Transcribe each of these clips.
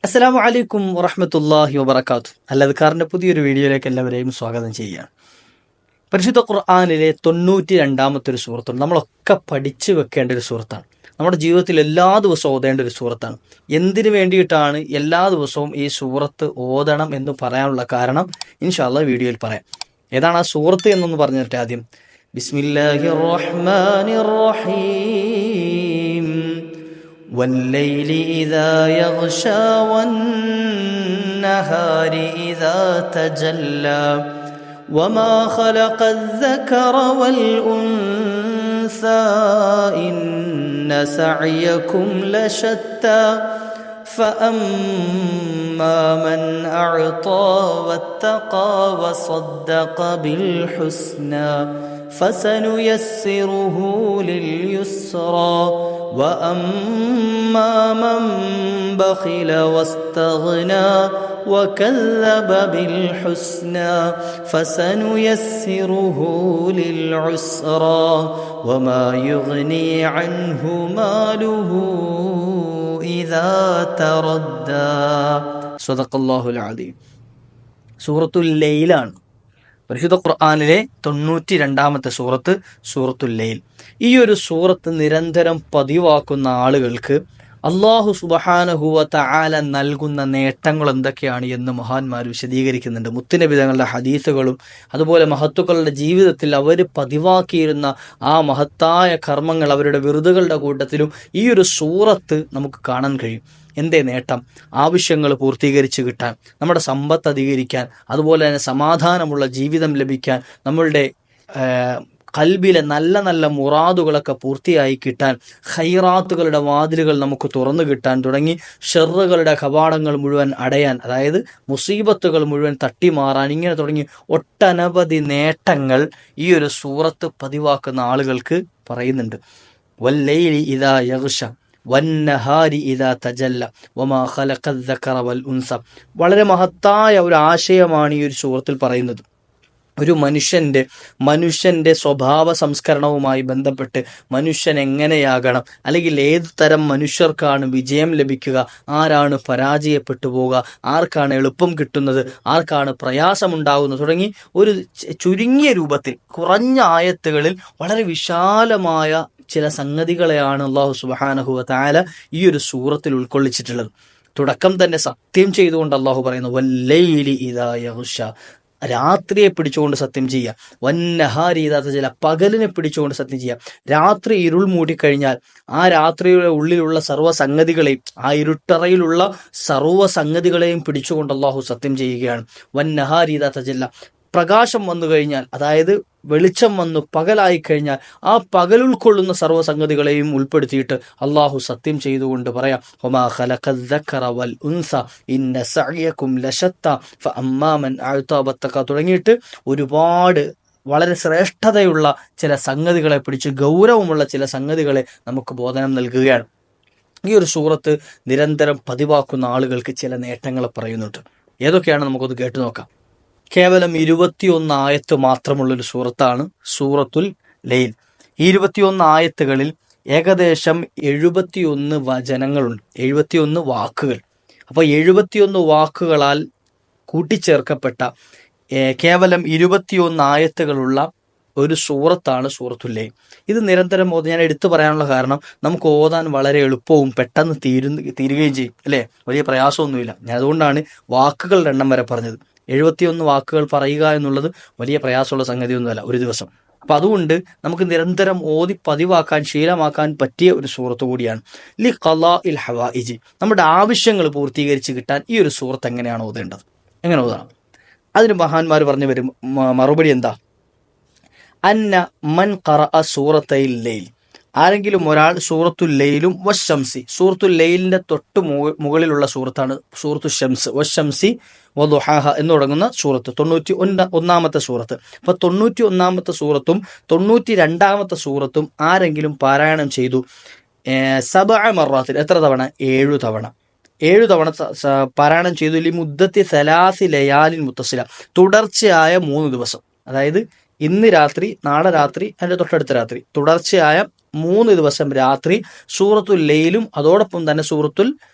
അസ്സലാമു അലൈക്കും വറഹ്മത്തുള്ളാഹി വബറകാതുഹു. അൽ-അദ്കാറിന്റെ പുതിയൊരു വീഡിയോയിലേക്ക് എല്ലാവരെയും സ്വാഗതം ചെയ്യുകയാണ്. പരിശുദ്ധ ഖുർആനിലെ 92-ാമത്തെ ഒരു സൂറത്തുണ്ട്. നമ്മളൊക്കെ പഠിച്ചു വെക്കേണ്ട ഒരു സൂറത്താണ്. നമ്മുടെ ജീവിതത്തിൽ എല്ലാ ദിവസവും ഓതേണ്ട ഒരു സൂറത്താണ്. എന്തിനു വേണ്ടിയിട്ടാണ് എല്ലാ ദിവസവും ഈ സൂറത്ത് ഓതണം എന്ന് പറയാനുള്ള കാരണം ഇൻഷാ അല്ലാഹ് വീഡിയോയിൽ പറയാം. ഏതാണ് ആ സൂറത്ത് എന്നൊന്ന് പറഞ്ഞിട്ട് ആദ്യം ബിസ്മില്ലാഹിർ റഹ്മാനിർ റഹീം والليل إذا يغشى والنهار إذا تجلى وما خلق الذكر والأنثى إن سعيكم لشتى فأما من أعطى واتقى وصدق بالحسنى فسنيسره لليسرى وأما من بخل واستغنى وكذب بالحسنى فسنيسره للعسرى وما يغني عنه ماله إذا تردى صدق الله العظيم. സൂറത്തുൽ ലൈലാണ് പരിശുദ്ധ ഖുർആനിലെ 92-ാമത്തെ സൂറത്ത്, സൂറത്തുൽ ലൈൽ. ഈ ഒരു സൂറത്ത് നിരന്തരം പതിവാക്കുന്ന ആളുകൾക്ക് അല്ലാഹു സുബ്ഹാനഹു വ തആല നൽകുന്ന നേട്ടങ്ങൾ എന്തൊക്കെയാണ് എന്ന് മഹാന്മാർ വിശദീകരിക്കുന്നുണ്ട്. മുത്തുനബി തങ്ങളുടെ ഹദീസുകളും അതുപോലെ മഹത്തുക്കളുടെ ജീവിതത്തിൽ അവർ പതിവാക്കിയിരുന്ന ആ മഹത്തായ കർമ്മങ്ങൾ, അവരുടെ വിറുതുകളുടെ കൂട്ടത്തിലും ഈ ഒരു സൂറത്ത് നമുക്ക് കാണാൻ കഴിയും. എന്തേ നേട്ടം? ആവശ്യങ്ങൾ പൂർത്തീകരിച്ച് കിട്ടാൻ, നമ്മുടെ സമ്പത്ത് അധികരിക്കാൻ, അതുപോലെ തന്നെ സമാധാനമുള്ള ജീവിതം ലഭിക്കാൻ, നമ്മളുടെ കൽബിലെ നല്ല നല്ല മുറാദുകളൊക്കെ പൂർത്തിയായി കിട്ടാൻ, ഖൈറാത്തുകളുടെ വാതിലുകൾ നമുക്ക് തുറന്നു കിട്ടാൻ തുടങ്ങി ഷെറുകളുടെ കവാടങ്ങൾ മുഴുവൻ അടയാൻ, അതായത് മുസീബത്തുകൾ മുഴുവൻ തട്ടിമാറാൻ, ഇങ്ങനെ തുടങ്ങി ഒട്ടനവധി നേട്ടങ്ങൾ ഈ ഒരു സൂറത്ത് പതിവാക്കുന്ന ആളുകൾക്ക് പറയുന്നുണ്ട്. വല്ലൈലി ഇദാ യഗ്ഷ വന്നഹാരി ഇദാ തജല്ല വമാ ഖലഖൽ ദക്കറ വൽ ഉൻസ. വളരെ മഹത്തായ ഒരു ആശയമാണ് ഈ ഒരു സൂറത്തിൽ പറയുന്നത്. ഒരു മനുഷ്യൻ്റെ സ്വഭാവ സംസ്കരണവുമായി ബന്ധപ്പെട്ട് മനുഷ്യൻ എങ്ങനെയാകണം, അല്ലെങ്കിൽ ഏത് തരം മനുഷ്യർക്കാണ് വിജയം ലഭിക്കുക, ആരാണ് പരാജയപ്പെട്ടു പോവുക, ആർക്കാണ് എളുപ്പം കിട്ടുന്നത്, ആർക്കാണ് പ്രയാസമുണ്ടാകുന്നത് തുടങ്ങി ഒരു ചുരുങ്ങിയ രൂപത്തിൽ കുറഞ്ഞ ആയത്തുകളിൽ വളരെ വിശാലമായ ചില സംഗതികളെയാണ് അല്ലാഹു സുബ്ഹാനഹു വ തആല ഈ ഒരു സൂറത്തിൽ ഉൾക്കൊള്ളിച്ചിട്ടുള്ളത്. തുടക്കം തന്നെ സത്യം ചെയ്തുകൊണ്ട് അല്ലാഹു പറയുന്നു, വല്ലൈലി ഇദാ യഗ്ഷ, രാത്രിയെ പിടിച്ചുകൊണ്ട് സത്യം ചെയ്യുക, വന്നഹാരി ഇദാ തജല്ല, പകലിനെ പിടിച്ചുകൊണ്ട് സത്യം ചെയ്യുക. രാത്രി ഇരുൾ മൂടിക്കഴിഞ്ഞാൽ ആ രാത്രിയുടെ ഉള്ളിലുള്ള സർവ്വസംഗതികളെയും, ആ ഇരുട്ടറയിലുള്ള സർവ്വസംഗതികളെയും പിടിച്ചുകൊണ്ട് അല്ലാഹു സത്യം ചെയ്യുകയാണ്. വന്നഹാരി ഇദാ തജല്ല, പ്രകാശം വന്നു കഴിഞ്ഞാൽ, അതായത് വെളിച്ചം വന്നു പകലായി കഴിഞ്ഞാൽ ആ പകൽ ഉൾക്കൊള്ളുന്ന സർവ്വസംഗതികളെയും ഉൾപ്പെടുത്തിയിട്ട് അള്ളാഹു സത്യം ചെയ്തുകൊണ്ട് പറയാം, വമാ ഖലഖൽ ദക്കറ വൽ ഉൻസ ഇന്ന സഅയകും ലശത്ത ഫഅമ്മാ മൻ അഅത വത്തഖ തുടങ്ങിയിട്ട് ഒരുപാട് വളരെ ശ്രേഷ്ഠതയുള്ള ചില സംഗതികളെ പിടിച്ച് ഗൗരവമുള്ള ചില സംഗതികളെ നമുക്ക് ബോധനം നൽകുകയാണ്. ഈ ഒരു സൂറത്ത് നിരന്തരം പതിവാക്കുന്ന ആളുകൾക്ക് ചില നേട്ടങ്ങൾ പറയുന്നുണ്ട്. ഏതൊക്കെയാണ് നമുക്കൊന്ന് കേട്ടു നോക്കാം. കേവലം 21 ആയത്ത് മാത്രമുള്ളൊരു സൂറത്താണ് സൂറത്തുൽ ലൈൽ. ഈ 21 ആയത്തുകളിൽ ഏകദേശം 71 വചനങ്ങളുണ്ട്, 71 വാക്കുകൾ. അപ്പോൾ 71 വാക്കുകളാൽ കൂട്ടിച്ചേർക്കപ്പെട്ട കേവലം 21 ആയത്തുകളുള്ള ഒരു സൂറത്താണ് സൂറത്തുൽ ലൈൽ. ഇത് നിരന്തരം ഞാൻ എടുത്തു പറയാനുള്ള കാരണം നമുക്ക് ഓതാൻ വളരെ എളുപ്പവും പെട്ടെന്ന് തീരുകയും ചെയ്യും, അല്ലേ? വലിയ പ്രയാസമൊന്നുമില്ല. ഞാൻ അതുകൊണ്ടാണ് വാക്കുകളുടെ എണ്ണം വരെ പറഞ്ഞത്. 71 വാക്കുകൾ പറയുക എന്നുള്ളത് വലിയ പ്രയാസമുള്ള സംഗതിയൊന്നുമല്ല ഒരു ദിവസം. അപ്പം അതുകൊണ്ട് നമുക്ക് നിരന്തരം ഓതി പതിവാക്കാൻ, ശീലമാക്കാൻ പറ്റിയ ഒരു സൂറത്ത് കൂടിയാണ്. ലി ഖളാഇൽ ഹവായിജ്, നമ്മുടെ ആവശ്യങ്ങൾ പൂർത്തീകരിച്ച് കിട്ടാൻ ഈ ഒരു സൂറത്ത് എങ്ങനെയാണ് ഓതേണ്ടത്, എങ്ങനെ ഓതണം? അതിന് മഹാന്മാർ പറഞ്ഞു വരും മറുപടി എന്താ? അന്ന മൻ ഖറഅ സൂറത്തൈൽ ലൈൽ, ആരെങ്കിലും ഒരാൾ സൂറത്തുൽ ലൈലും വശംസി, സൂറത്തുൽ ലൈലിന്റെ തൊട്ട് മുകളിലുള്ള സൂറത്താണ് സൂറത്തു ഷംസ്, വശംസി വദുഹാഹ എന്ന് തുടങ്ങുന്ന സൂറത്ത്, 91-ാമത്തെ സൂറത്ത്. അപ്പൊ 91-ാമത്തെ സൂറത്തും 92-ാമത്തെ സൂറത്തും ആരെങ്കിലും പാരായണം ചെയ്തു സബഅ മറാത്തിൽ, എത്ര തവണ? 7 തവണ. 7 തവണ പാരായണം ചെയ്തു. ലി മുദ്ദത്തി സലാസി ലയാലിൻ മുത്തസില, തുടർച്ചയായ 3 ദിവസം. അതായത് ഇന്ന് രാത്രി, നാളെ രാത്രി, അതിൻ്റെ തൊട്ടടുത്ത രാത്രി, തുടർച്ചയായ 3 ദിവസം രാത്രി സൂറത്തുൽ ലൈലും അതോടൊപ്പം തന്നെ സൂറത്തുൽ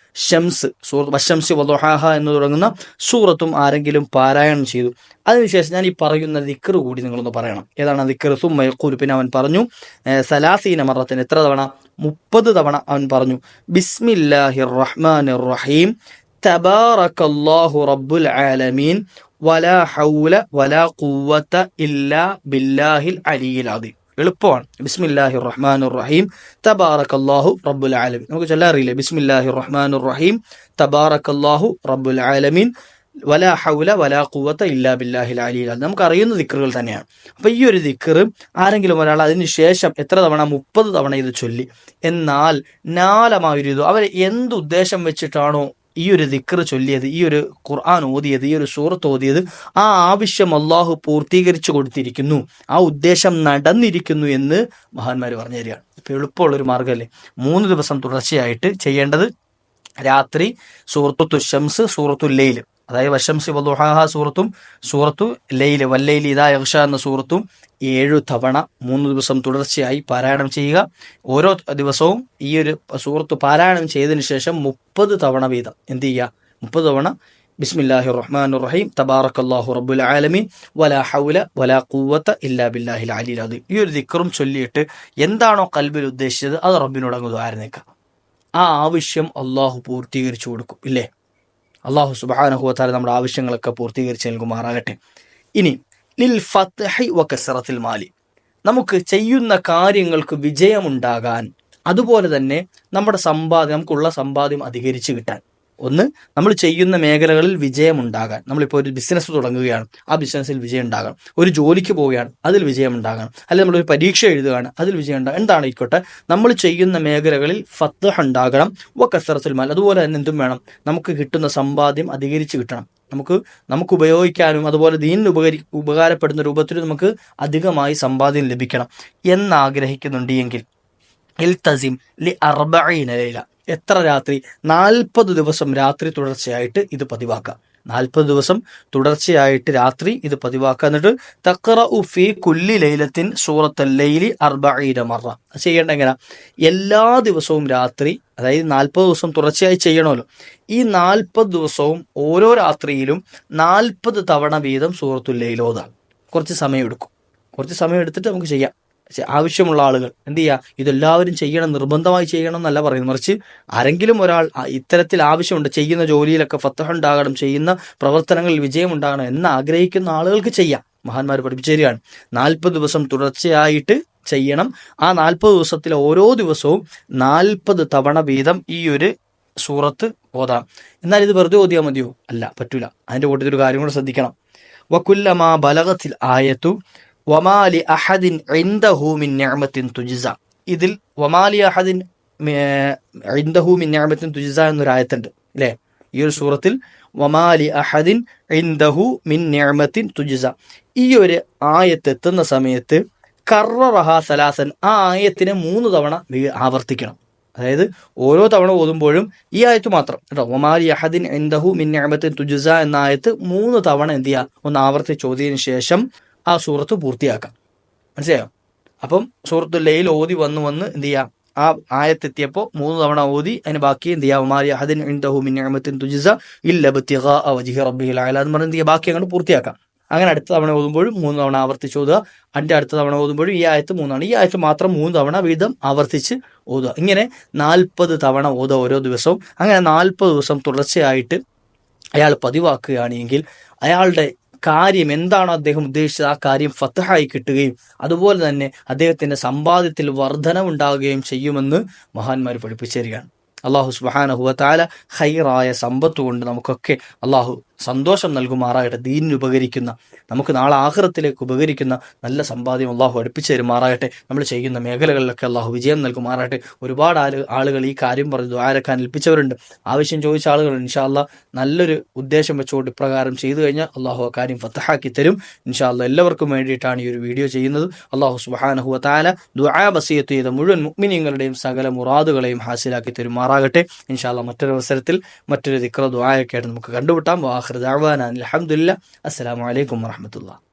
ഷംസ്, സൂറത്ത് വശംസി വദുഹാഹ എന്ന് തുടങ്ങുന്ന സൂറത്തും ആരെങ്കിലും പാരായണം ചെയ്തു, അതിനുശേഷം ഞാൻ ഈ പറയുന്ന ദിക്ർ കൂടി നിങ്ങളൊന്ന് പറയണം. ഏതാണ് ദിക്ർ? സുമ്മ യഖൂൽ, പിന്നെ അവൻ പറഞ്ഞു സലാസീന മറത്തിന്, എത്ര തവണ? 30 തവണ അവൻ പറഞ്ഞു ബിസ്മില്ലാഹിർ റഹ്മാനിർ റഹീം തബാറകല്ലാഹു റബ്ബുൽ ആലമീൻ വലാ ഹൗല വലാ ഖുവത ഇല്ലാ ബില്ലാഹിൽ അലിയിൽ അദീം. എളുപ്പമാണ്. ബിസ്മില്ലാഹിർ റഹ്മാനിർ റഹീം തബാറകല്ലാഹു റബ്ബുൽ ആലമീൻ. നമുക്ക് ചൊല്ലാൻ അറിയില്ലേ? ബിസ്മില്ലാഹിർ റഹ്മാനിർ റഹീം തബാറകല്ലാഹു റബ്ബുൽ ആലമീൻ വലാ ഹൗല വലാ ഖുവത ഇല്ലാ ബില്ലാഹിൽ അലിയിൽ അദീം. നമുക്ക് അറിയുന്ന ദിക്റുകൾ തന്നെയാണ്. അപ്പൊ ഈ ഒരു ദിക്ർ ആരെങ്കിലും ഒരാൾ അതിന് ശേഷം എത്ര തവണ? 30 തവണ ഇത് ചൊല്ലി. എന്നാൽ നാലമായിരുന്നു അവർ എന്തുദ്ദേശം വെച്ചിട്ടാണോ ഈ ഒരു ദിക്ർ ചൊല്ലിയത്, ഈ ഒരു ഖുർആൻ ഓതിയത്, ഈ ഒരു സൂറത്ത് ഓതിയത്, ആ ആവശ്യം അള്ളാഹു പൂർത്തീകരിച്ചു കൊടുത്തിരിക്കുന്നു, ആ ഉദ്ദേശം നടന്നിരിക്കുന്നു എന്ന് മഹാന്മാർ പറഞ്ഞു തരികയാണ്. ഇപ്പൊ എളുപ്പമുള്ളൊരു മാർഗ്ഗമല്ലേ? 3 ദിവസം തുടർച്ചയായിട്ട് ചെയ്യേണ്ടത്. രാത്രി സൂറത്തു ഷംസ്, സൂറത്തു ലൈൽ, അതായത് വശംസി വദുഹാഹ സൂറത്തും സൂറത്തു ലൈൽ വല്ലൈലി ഇദാ യഗ്ഷ എന്ന സൂറത്തും 7 തവണ 3 ദിവസം തുടർച്ചയായി പാരായണം ചെയ്യുക. ഓരോ ദിവസവും ഈ ഒരു സൂറത്ത് പാരായണം ചെയ്തതിനു ശേഷം 30 തവണ വീതം എന്ത് ചെയ്യുക? 30 തവണ ബിസ്മില്ലാഹിർ റഹ്മാനിർ റഹീം തബാറകല്ലാഹു റബ്ബുൽ ആലമീൻ വലാ ഹൗല വലാ ഖുവത ഇല്ലാ ബില്ലാഹിൽ അലിയിൽ അദീം. ഈ ഒരു ദിക്റും ചൊല്ലിയിട്ട് എന്താണോ കൽബിൽ ഉദ്ദേശിച്ചത് അത് റബ്ബിനോട് അങ്ങ് ദുആ നിൽക്കുക. ആ ആവശ്യം അള്ളാഹു പൂർത്തീകരിച്ചു കൊടുക്കും. ഇല്ലേ? അള്ളാഹു സുബ്ഹാനഹു വ തആല നമ്മുടെ ആവശ്യങ്ങളൊക്കെ പൂർത്തീകരിച്ച് നൽകുമാറാകട്ടെ. ഇനി ലിൽ ഫത്ഹി വ കസ്റത്തിൽ മാലി, നമുക്ക് ചെയ്യുന്ന കാര്യങ്ങൾക്ക് വിജയമുണ്ടാകാൻ, അതുപോലെ തന്നെ നമ്മുടെ നമുക്കുള്ള സമ്പാദ്യം അധികരിച്ച് കിട്ടാൻ. ഒന്ന്, നമ്മൾ ചെയ്യുന്ന മേഖലകളിൽ വിജയമുണ്ടാകാൻ. നമ്മളിപ്പോൾ ഒരു ബിസിനസ് തുടങ്ങുകയാണ്, ആ ബിസിനസ്സിൽ വിജയം ഉണ്ടാകണം. ഒരു ജോലിക്ക് പോവുകയാണ്, അതിൽ വിജയം ഉണ്ടാകണം. അല്ലെങ്കിൽ നമ്മളൊരു പരീക്ഷ എഴുതുകയാണ്, അതിൽ വിജയം ഉണ്ടാകണം. എന്താണെങ്കിൽക്കോട്ടെ, നമ്മൾ ചെയ്യുന്ന മേഖലകളിൽ ഫത്ഹ് ഉണ്ടാകണം. വ കസ്റത്തുൽ മാൽ, അതുപോലെ തന്നെ എന്തും വേണം? നമുക്ക് കിട്ടുന്ന സമ്പാദ്യം അധികരിച്ച് കിട്ടണം. നമുക്ക് ഉപയോഗിക്കാനും അതുപോലെ ദീനിന് ഉപകാരപ്പെടുന്ന രൂപത്തിൽ നമുക്ക് അധികമായി സമ്പാദ്യം ലഭിക്കണം എന്നാഗ്രഹിക്കുന്നുണ്ട് എങ്കിൽ ഇൽതസിം ലി 40 ലൈല, എത്ര രാത്രി? 40 ദിവസം രാത്രി തുടർച്ചയായിട്ട് ഇത് പതിവാക്കുക. 40 ദിവസം തുടർച്ചയായിട്ട് രാത്രി ഇത് പതിവാക്കുക. എന്നിട്ട് തഖറഉ ഫീ കുല്ലി ലൈലത്തിൻ സൂറത്തുൽ ലൈലി 40 മറ. ചെയ്യേണ്ട എങ്ങനെ? എല്ലാ ദിവസവും രാത്രി, അതായത് 40 ദിവസം തുടർച്ചയായി ചെയ്യണമല്ലോ, ഈ 40 ദിവസവും ഓരോ രാത്രിയിലും 40 തവണ വീതം സൂറത്തുൽ ലൈൽ ഓതാം. കുറച്ച് സമയം എടുക്കും. കുറച്ച് സമയം എടുത്തിട്ട് നമുക്ക് ചെയ്യാം. ആവശ്യമുള്ള ആളുകൾ എന്ത് ചെയ്യുക? ഇതെല്ലാവരും ചെയ്യണം, നിർബന്ധമായി ചെയ്യണം എന്നല്ല പറയുന്നത്. മറിച്ച് ആരെങ്കിലും ഒരാൾ ഇത്തരത്തിൽ ആവശ്യമുണ്ട്, ചെയ്യുന്ന ജോലിയിലൊക്കെ ഫത്ഹ് ഉണ്ടാകണം, ചെയ്യുന്ന പ്രവർത്തനങ്ങളിൽ വിജയം ഉണ്ടാകണം എന്ന് ആഗ്രഹിക്കുന്ന ആളുകൾക്ക് ചെയ്യാം. മഹാന്മാർ പഠിപ്പിച്ചു തരികയാണ് 40 ദിവസം തുടർച്ചയായിട്ട് ചെയ്യണം. ആ 40 ദിവസത്തിലെ ഓരോ ദിവസവും 40 തവണ വീതം ഈ ഒരു സൂറത്ത് ഓതാം. എന്നാൽ ഇത് വെറുതെ ഓതിയാൽ മതിയോ? അല്ല, പറ്റൂല. അതിൻ്റെ കൂട്ടത്തിൽ ഒരു കാര്യം കൂടെ ശ്രദ്ധിക്കണം. വകുല്ലമാ ബലഗത്തിൽ ആയത്തു വമാലി അഹദിൻ ഇൻദഹു മിൻ നിഅമത്തിൻ തുജ്സ. ഇതിൽ വമാലി അഹദിൻ ഇൻദഹു മിൻ നിഅമത്തിൻ തുജ്സ എന്നൊരു ആയത്തുണ്ട് അല്ലേ? ഈ ഒരു സൂറത്തിൽ വമാലി അഹദിൻ ഇൻദഹു മിൻ നിഅമത്തിൻ തുജ്സ, ഈ ഒരു ആയത്ത് എത്തുന്ന സമയത്ത് കററഹ സലാസൻ, ആ ആയത്തിനെ 3 തവണ ആവർത്തിക്കണം. അതായത് ഓരോ തവണ ഓതുമ്പോഴും ഈ ആയത്ത് മാത്രം കേട്ടോ, വമാലി അഹദിൻ ഇൻദഹു മിൻ നിഅമത്തിൻ തുജ്സ എന്ന ആയത്ത് 3 തവണ എന്ത് ചെയ്യുക? ഒന്ന് ആവർത്തിച്ചോതിയതിനു ശേഷം ആ സൂറത്ത് പൂർത്തിയാക്കാം. മനസ്സിലായോ? അപ്പം സൂറത്തുൽ ലൈൽ ഓതി വന്ന് എന്ത് ചെയ്യാം? ആ ആയത്തെത്തിയപ്പോൾ 3 തവണ ഓതി അതിന് ബാക്കി എന്ത് ചെയ്യാം? വമാലി അഹദിൻ ഇൻദഹു മിൻ നിഅമത്തിൻ തുജ്സ ഇല്ല ഇബ്തിഗാഅ വജ്ഹി റബ്ബിഹിൽ അഅല എന്ന് പറഞ്ഞ് എന്ത് ചെയ്യുക? ബാക്കി അങ്ങോട്ട് പൂർത്തിയാക്കാം. അങ്ങനെ അടുത്ത തവണ ഓതുമ്പോഴും 3 തവണ ആവർത്തിച്ച് ഓതുക. അതിൻ്റെ അടുത്ത തവണ ഓതുമ്പോഴും ഈ ആയത്ത് 3 ആണ്, ഈ ആയത്ത് മാത്രം 3 തവണ വീതം ആവർത്തിച്ച് ഓതുക. ഇങ്ങനെ 40 തവണ ഓതുക ഓരോ ദിവസവും. അങ്ങനെ 40 ദിവസം തുടർച്ചയായിട്ട് അയാൾ പതിവാക്കുകയാണെങ്കിൽ അയാളുടെ കാര്യം എന്താണോ അദ്ദേഹം ഉദ്ദേശിച്ചത് ആ കാര്യം ഫത്ഹായി കിട്ടുകയും അതുപോലെ തന്നെ അദ്ദേഹത്തിന്റെ സമ്പാദ്യത്തിൽ വർധനവുണ്ടാകുകയും ചെയ്യുമെന്ന് മഹാന്മാർ പഠിപ്പിച്ചു തരികയാണ്. അള്ളാഹു സുബ്ഹാനഹു വ തആല ഖൈറായ സമ്പത്ത് കൊണ്ട് നമുക്കൊക്കെ അള്ളാഹു സന്തോഷം നൽകുമാറാകട്ടെ. ദീനിന് ഉപകരിക്കുന്ന, നമുക്ക് നാളെ ആഖിറത്തിലേക്ക് ഉപകരിക്കുന്ന നല്ല സമ്പാദ്യം അള്ളാഹു അടുപ്പിച്ചു തരുമാറാകട്ടെ. നമ്മൾ ചെയ്യുന്ന മേഖലകളിലൊക്കെ അള്ളാഹു വിജയം നൽകുമാറാകട്ടെ. ഒരുപാട് ആളുകൾ ഈ കാര്യം പറഞ്ഞ് ദുആരക്കാൻ ഏൽപ്പിച്ചവരുണ്ട്, ആവശ്യം ചോദിച്ച ആളുകളുണ്ട്. ഇൻഷാ അല്ലാഹ് നല്ലൊരു ഉദ്ദേശം വെച്ചുകൊണ്ട് ഇപ്രകാരം ചെയ്തു കഴിഞ്ഞാൽ അള്ളാഹു ആ കാര്യം ഫത്ഹാക്കി തരും. ഇൻഷാ അല്ലാഹ് എല്ലാവർക്കും വേണ്ടിയിട്ടാണ് ഈ ഒരു വീഡിയോ ചെയ്യുന്നത്. അള്ളാഹു സുബ്ഹാനഹു വ തആല ദുആ വസിയത്ത് ചെയ്ത മുഴുവൻ മുഅ്മിനീങ്ങളുടെയും സകല മുറാദുകളെയും ഹാസിലാക്കി തരുമാറാകട്ടെ. ഇൻഷാ അല്ലാഹ് മറ്റൊരു അവസരത്തിൽ മറ്റൊരു ദിക്ർ ദുആയൊക്കെ ആയിട്ട് നമുക്ക് കണ്ടുമുട്ടാം. വാഖിറു ദഅ്വാനാ അൽഹംദുലില്ലാഹ്. അസ്സലാമു അലൈക്കും വറഹ്മത്തുള്ളാഹി.